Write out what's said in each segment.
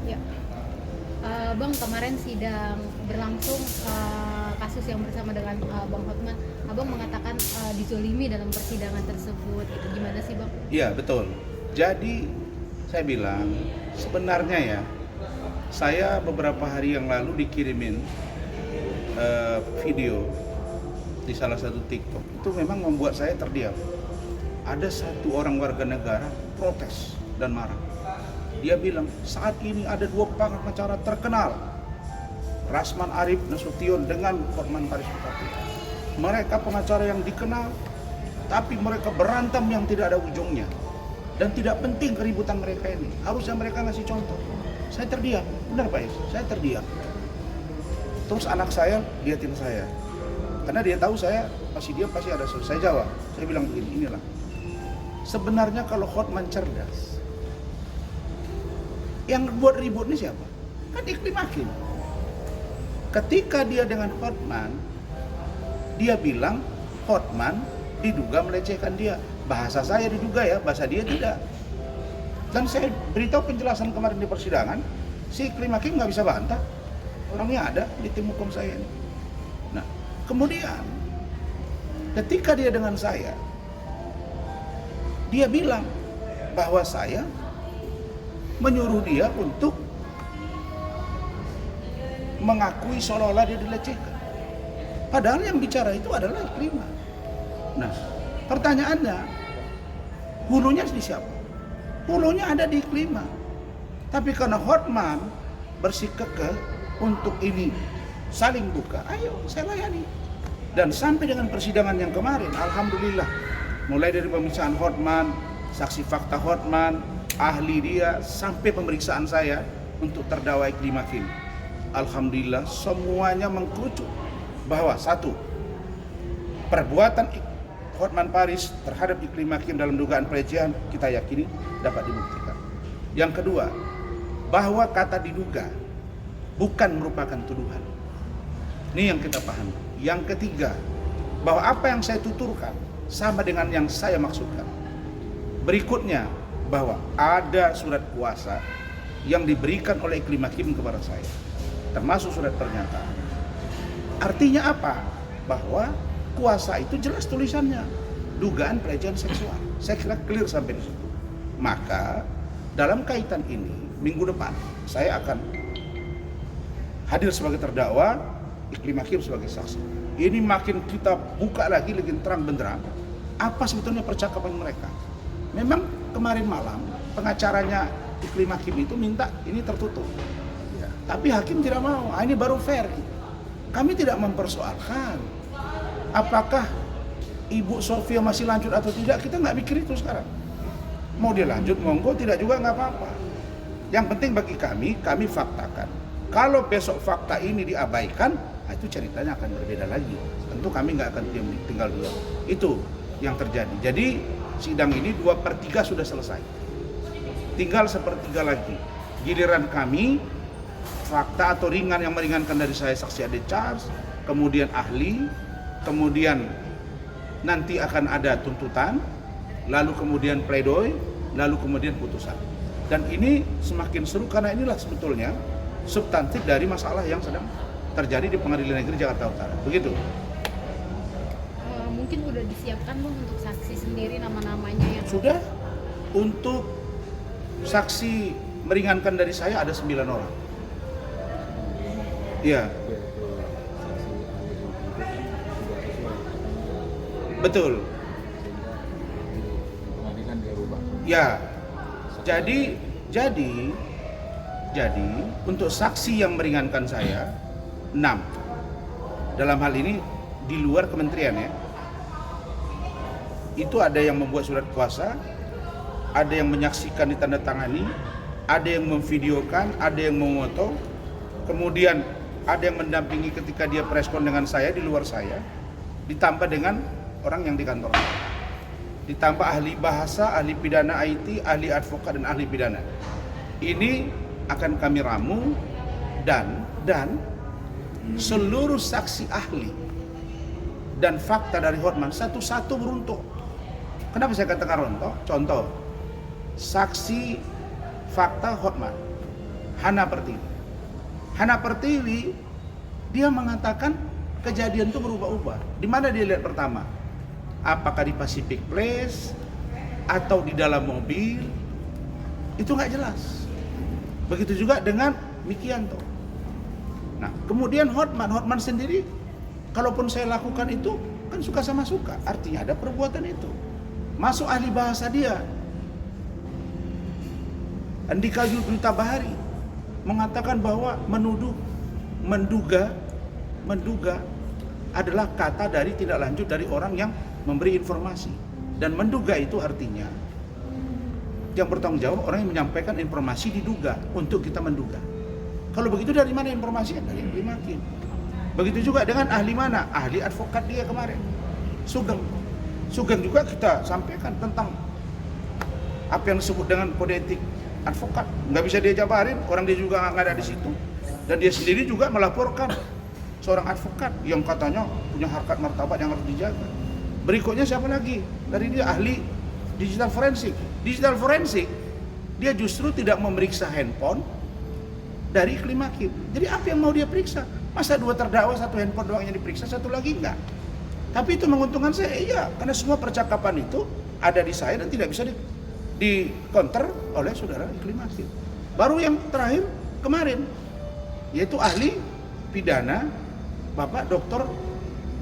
Ya, Bang, kemarin sidang berlangsung kasus yang bersama dengan Bang Hotman. Abang mengatakan dizolimi dalam persidangan tersebut. Itu gimana sih, Bang? Iya, betul. Jadi saya bilang sebenarnya ya, saya beberapa hari yang lalu dikirimin video di salah satu TikTok. Itu memang membuat saya terdiam. Ada satu orang warga negara protes dan marah. Dia bilang, saat ini ada dua pengacara terkenal, Rasman Arif Nasution dengan Hotman Paris Bupati. Mereka pengacara yang dikenal, tapi mereka berantem yang tidak ada ujungnya. Dan tidak penting keributan mereka ini. Harusnya mereka ngasih contoh. Saya terdiam, benar Pak Is, saya terdiam. Terus anak saya liatin saya, karena dia tahu saya pasti dia pasti ada. Saya jawab, saya bilang begini, inilah. Sebenarnya kalau Hotman cerdas, yang buat ribut ini siapa? Kan Iklim Hakim. Ketika dia dengan Hotman, dia bilang Hotman diduga melecehkan dia. Bahasa saya diduga ya, bahasa dia tidak. Dan saya beritahu penjelasan kemarin di persidangan, si Iklim Hakim nggak bisa bantah. Orangnya ada di tim hukum saya ini. Nah, kemudian ketika dia dengan saya, dia bilang bahwa saya menyuruh dia untuk mengakui seolah-olah dia dilecehkan. Padahal yang bicara itu adalah Iklim. Nah, pertanyaannya, hulunya di siapa? Hulunya ada di Iklim. Tapi karena Hotman bersikukuh untuk ini saling buka, ayo saya layani. Dan sampai dengan persidangan yang kemarin, alhamdulillah, mulai dari pemeriksaan Hotman, saksi fakta Hotman, ahli dia, sampai pemeriksaan saya untuk terdakwa Iklim Hakim. Alhamdulillah semuanya mengkerucut bahwa satu, perbuatan Hotman Paris terhadap Iklim Hakim dalam dugaan pelecehan kita yakini dapat dibuktikan. Yang kedua, bahwa kata diduga bukan merupakan tuduhan. Ini yang kita pahami. Yang ketiga, bahwa apa yang saya tuturkan sama dengan yang saya maksudkan. Berikutnya, bahwa ada surat kuasa yang diberikan oleh Iklim Hakim kepada saya, termasuk surat pernyataan. Artinya apa? Bahwa kuasa itu jelas tulisannya, dugaan pelecehan seksual. Saya kira clear sampai di situ. Maka dalam kaitan ini, minggu depan saya akan hadir sebagai terdakwa, Iklim Hakim sebagai saksi. Ini makin kita buka lagi terang benderang apa sebetulnya percakapan mereka. Memang kemarin malam pengacaranya Iklim Hakim itu minta ini tertutup, ya. Tapi hakim tidak mau. Ini baru fair. Kami tidak mempersoalkan apakah Ibu Sofia masih lanjut atau tidak. Kita nggak mikir itu sekarang. Mau dia lanjut, monggo, tidak juga nggak apa-apa. Yang penting bagi kami faktakan. Kalau besok fakta ini diabaikan, itu ceritanya akan berbeda lagi. Tentu kami nggak akan tinggal diam. Itu yang terjadi. Jadi sidang ini 2/3 sudah selesai. Tinggal 1/3 lagi. Giliran kami, fakta atau ringan yang meringankan dari saya saksi Ade Charles, kemudian ahli, kemudian nanti akan ada tuntutan, lalu kemudian pledoi, lalu kemudian putusan. Dan ini semakin seru karena inilah sebetulnya substantif dari masalah yang sedang terjadi di Pengadilan Negeri Jakarta Utara. Begitu. Mungkin udah disiapkan, Bang, untuk saksi sendiri nama-namanya yang Sudah. Untuk saksi meringankan dari saya ada 9 orang. Iya. Betul. Pengadilan dia rubah. Ya. Jadi untuk saksi yang meringankan saya 6. Dalam hal ini di luar kementerian ya. Itu ada yang membuat surat kuasa, ada yang menyaksikan ditandatangani, ada yang memvideokan, ada yang memoto, kemudian ada yang mendampingi ketika dia preskon dengan saya di luar saya, ditambah dengan orang yang di kantor. Ditambah ahli bahasa, ahli pidana IT, ahli advokat dan ahli pidana. Ini akan kami ramu dan seluruh saksi ahli dan fakta dari Hotman satu-satu beruntung. Kenapa saya katakan rontok? Contoh, saksi fakta Hotman Hana Pertiwi. Hana Pertiwi dia mengatakan kejadian itu berubah-ubah. Di mana dia lihat pertama? Apakah di Pacific Place atau di dalam mobil? Itu nggak jelas. Begitu juga dengan Mikianto. Nah, kemudian Hotman sendiri, kalaupun saya lakukan itu kan suka sama suka, artinya ada perbuatan itu. Masuk ahli bahasa dia, Andika Duta Bahari mengatakan bahwa menduga adalah kata dari tidak lanjut dari orang yang memberi informasi, dan menduga itu artinya yang bertanggung jawab orang yang menyampaikan informasi diduga untuk kita menduga. Kalau begitu dari mana informasinya? Dari yang dimakin. Begitu juga dengan ahli mana? Ahli advokat dia kemarin, Sugeng juga kita sampaikan tentang apa yang disebut dengan kode etik advokat. Nggak bisa dia jabarin, orang dia juga nggak ada di situ, dan dia sendiri juga melaporkan seorang advokat yang katanya punya harkat martabat yang harus dijaga. Berikutnya siapa lagi? Dari dia ahli digital forensik. Dia justru tidak memeriksa handphone dari Iklim Hakim. Jadi apa yang mau dia periksa? Masa dua terdakwa satu handphone doang yang diperiksa, satu lagi enggak? Tapi itu menguntungkan saya, iya, karena semua percakapan itu ada di saya dan tidak bisa di counter oleh saudara Iklim Hakim. Baru yang terakhir kemarin, yaitu ahli pidana Bapak Dr.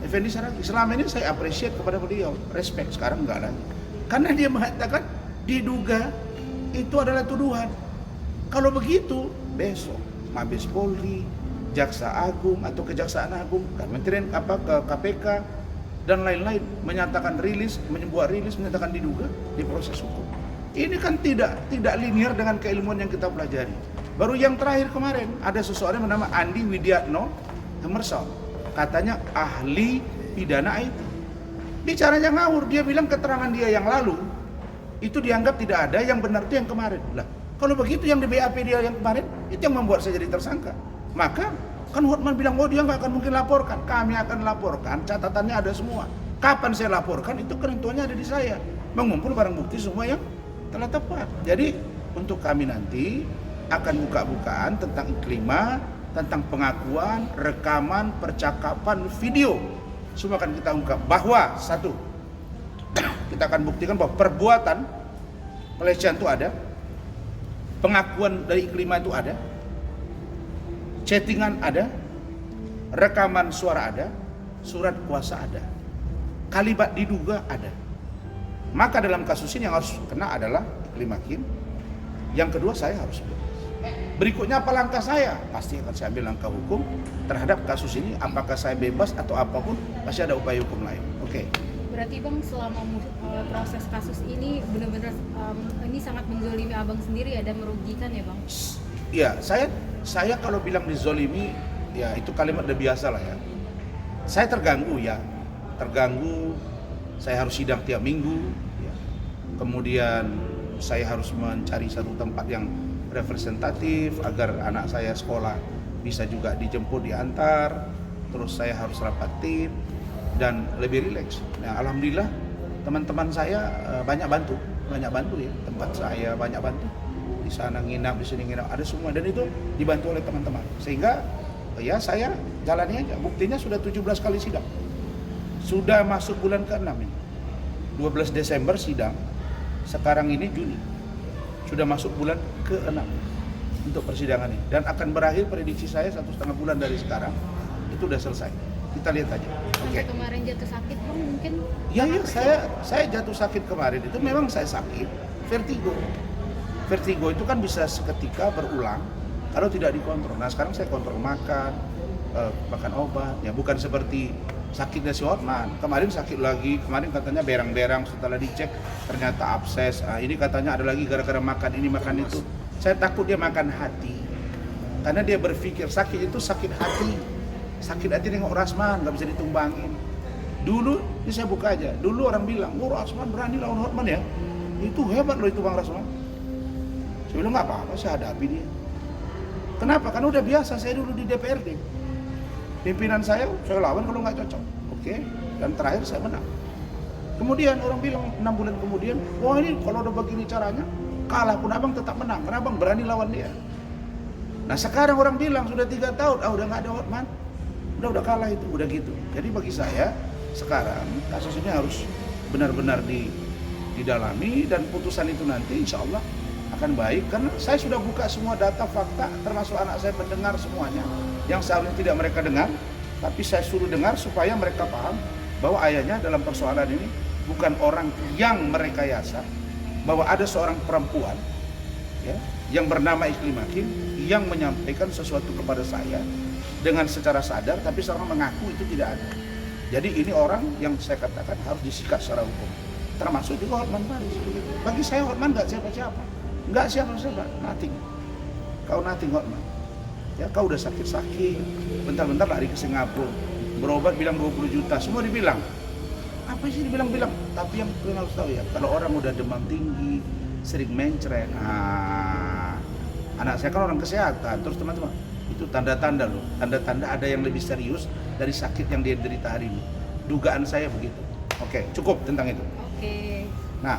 Effendi Saragih. Selama ini saya appreciate kepada beliau, respect, sekarang enggak lagi. Karena dia mengatakan diduga itu adalah tuduhan. Kalau begitu, besok Mabes Polri, Jaksa Agung atau Kejaksaan Agung, Kementerian ke KPK dan lain-lain menyatakan membuat rilis menyatakan diduga di proses hukum. Ini kan tidak linear dengan keilmuan yang kita pelajari. Baru yang terakhir kemarin ada seseorang yang bernama Andi Widiatno Emerson, katanya ahli pidana IT. Bicaranya ngawur, dia bilang keterangan dia yang lalu itu dianggap tidak ada, yang benar itu yang kemarin. Lah, kalau begitu yang di BAP dia yang kemarin itu yang membuat saya jadi tersangka. Maka kan Hotman bilang, oh dia nggak akan mungkin laporkan. Kami akan laporkan, catatannya ada semua. Kapan saya laporkan itu ketentuannya ada di saya. Mengumpul barang bukti semua yang telah tepat. Jadi untuk kami nanti akan buka-bukaan tentang Iklima, tentang pengakuan, rekaman, percakapan, video. Semua akan kita ungkap bahwa satu, kita akan buktikan bahwa perbuatan pelecehan itu ada, pengakuan dari Iklima itu ada, chattingan ada, rekaman suara ada, surat kuasa ada, kalimat diduga ada. Maka dalam kasus ini yang harus kena adalah Iklim Hakim. Yang kedua, saya harus bebas. Berikutnya apa langkah saya? Pasti akan saya ambil langkah hukum terhadap kasus ini. Apakah saya bebas atau apapun, pasti ada upaya hukum lain. Oke. Berarti Bang, selama proses kasus ini benar-benar ini sangat menzolimi Abang sendiri ya, dan merugikan ya Bang? Iya, saya kalau bilang dizolimi, ya itu kalimat udah biasa lah ya. Saya terganggu ya, saya harus sidang tiap minggu, ya. Kemudian saya harus mencari satu tempat yang representatif agar anak saya sekolah bisa juga dijemput, diantar. Terus saya harus rapat tim dan lebih rileks. Nah, alhamdulillah teman-teman saya banyak bantu ya. Tempat saya banyak bantu. Di sana nginap, di sini nginap, ada semua, dan itu dibantu oleh teman-teman. Sehingga ya saya jalani aja. Buktinya sudah 17 kali sidang. Sudah masuk bulan ke-6 ini. 12 Desember sidang. Sekarang ini Juni. Sudah masuk bulan ke-6 untuk persidangan ini, dan akan berakhir prediksi saya 1,5 bulan dari sekarang itu udah selesai. Kita lihat aja. Oke. Kemarin jatuh sakit Bang mungkin? Ya, saya jatuh sakit kemarin itu memang saya sakit vertigo. Vertigo itu kan bisa seketika berulang kalau tidak dikontrol. Nah, sekarang saya kontrol makan obat. Ya, bukan seperti sakitnya si Hotman. Kemarin sakit lagi, kemarin katanya berang-berang, setelah dicek ternyata abses. Ini katanya ada lagi gara-gara makan ini makan itu. Saya takut dia makan hati, karena dia berpikir sakit itu sakit hati. Sakit hati nengok Rasman, nggak bisa ditumbangin. Dulu, ini saya buka aja, dulu orang bilang, oh Rasman berani lawan Hotman ya, itu hebat loh itu Bang Rasman. Saya bilang nggak apa-apa, saya hadapi dia. Kenapa? Karena udah biasa, saya dulu di DPRD. Pimpinan saya lawan kalau nggak cocok. Oke. Dan terakhir saya menang. Kemudian orang bilang 6 bulan kemudian, wah ini kalau udah begini caranya, kalah pun abang tetap menang, karena abang berani lawan dia. Nah sekarang orang bilang sudah 3 tahun, udah nggak ada Hotman, udah kalah itu, udah gitu. Jadi bagi saya sekarang kasus ini harus benar-benar didalami dan putusan itu nanti insya Allah akan baik. Karena saya sudah buka semua data fakta, termasuk anak saya mendengar semuanya yang seharusnya tidak mereka dengar, tapi saya suruh dengar supaya mereka paham bahwa ayahnya dalam persoalan ini bukan orang yang merekayasa, bahwa ada seorang perempuan ya, yang bernama Iklim Hakim yang menyampaikan sesuatu kepada saya dengan secara sadar, tapi seorang mengaku itu tidak ada. Jadi ini orang yang saya katakan harus disikat secara hukum, termasuk juga Hotman Paris. Bagi saya Hotman nggak siapa-siapa, nggak siapa-siapa, nothing. Kau nothing Hotman. Ya kau udah sakit-sakit, bentar-bentar lari ke Singapura, berobat bilang 20 juta, semua dibilang. Apa sih dibilang-bilang? Tapi yang kalian harus tahu ya, kalau orang udah demam tinggi, sering mencret, anak saya kan orang kesehatan, terus teman-teman, itu tanda-tanda loh, tanda-tanda ada yang lebih serius dari sakit yang dia derita hari ini. Dugaan saya begitu. Oke, cukup tentang itu. Oke. Nah,